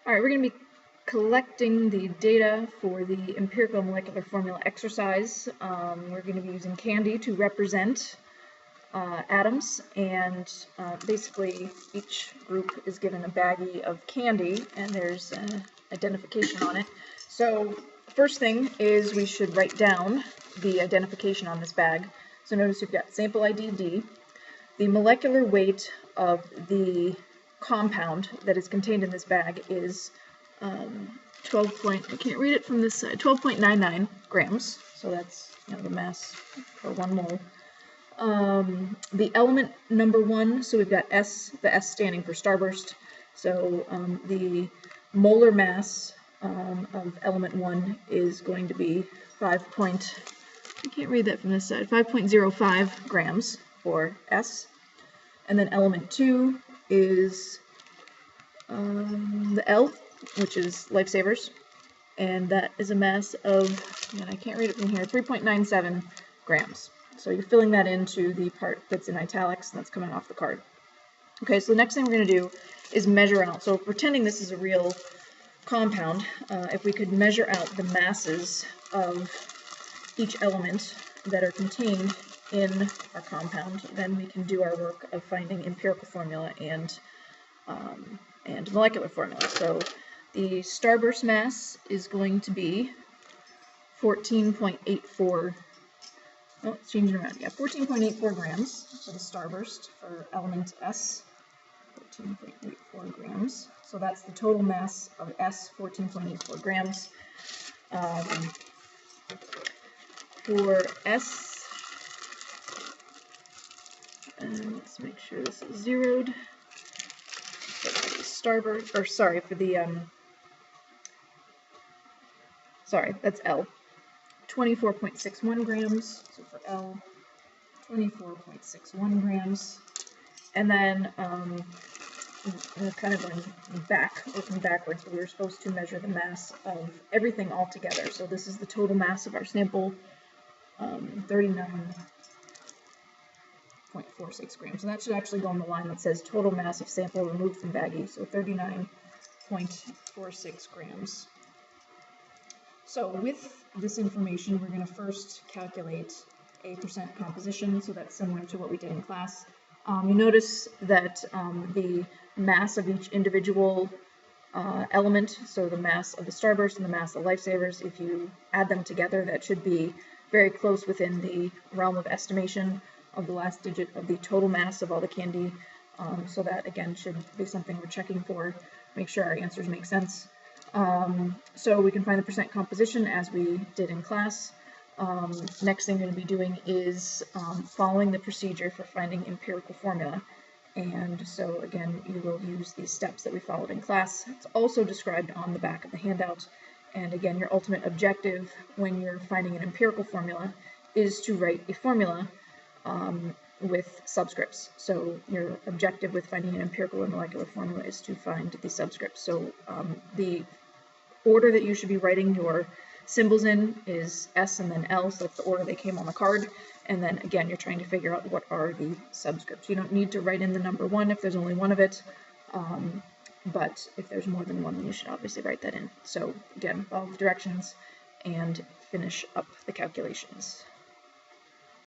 All right, we're going to be collecting the data for the empirical molecular formula exercise. We're going to be using candy to represent atoms, and basically each group is given a baggie of candy, and there's an identification on it. So first thing is we should write down the identification on this bag. So notice we've got sample ID D. The molecular weight of the compound that is contained in this bag is 12.99 grams. So that's the mass per 1 mole. The element number 1, so we've got S, the S standing for starburst. So the molar mass of element 1 is going to be 5.05 grams for S. And then element 2 is the L, which is lifesavers, and that is a mass of, and I can't read it from here, 3.97 grams. So you're filling that into the part that's in italics and that's coming off the card. Okay, so the next thing we're going to do is measure out. So pretending this is a real compound, if we could measure out the masses of each element that are contained in our compound, then we can do our work of finding empirical formula and molecular formula. So the starburst mass is going to be 14.84. Oh, it's changing around. Yeah, 14.84 grams for the starburst for element S. 14.84 grams. So that's the total mass of S, 14.84 grams. For S, let's make sure this is zeroed. So for the starburst, or sorry, for the that's L. 24.61 grams. So for L, 24.61 grams. And then we're kind of going working backwards, but we were supposed to measure the mass of everything all together. So this is the total mass of our sample, 39.46 grams. And that should actually go on the line that says total mass of sample removed from baggie, so 39.46 grams. So with this information, we're going to first calculate a percent composition, so that's similar to what we did in class. You notice that the mass of each individual element, so the mass of the starburst and the mass of the lifesavers, if you add them together, that should be very close within the realm of estimation of the last digit of the total mass of all the candy. So that, again, should be something we're checking for, make sure our answers make sense. So we can find the percent composition as we did in class. Next thing I'm going to be doing is following the procedure for finding empirical formula. And so again, you will use these steps that we followed in class. It's also described on the back of the handout. And again, your ultimate objective when you're finding an empirical formula is to write a formula with subscripts. So your objective with finding an empirical or molecular formula is to find the subscripts. So the order that you should be writing your symbols in is S and then L, so that's the order they came on the card. And then again, you're trying to figure out what are the subscripts. You don't need to write in the number 1 if there's only one of it, but if there's more than one, then you should obviously write that in. So again, follow the directions and finish up the calculations.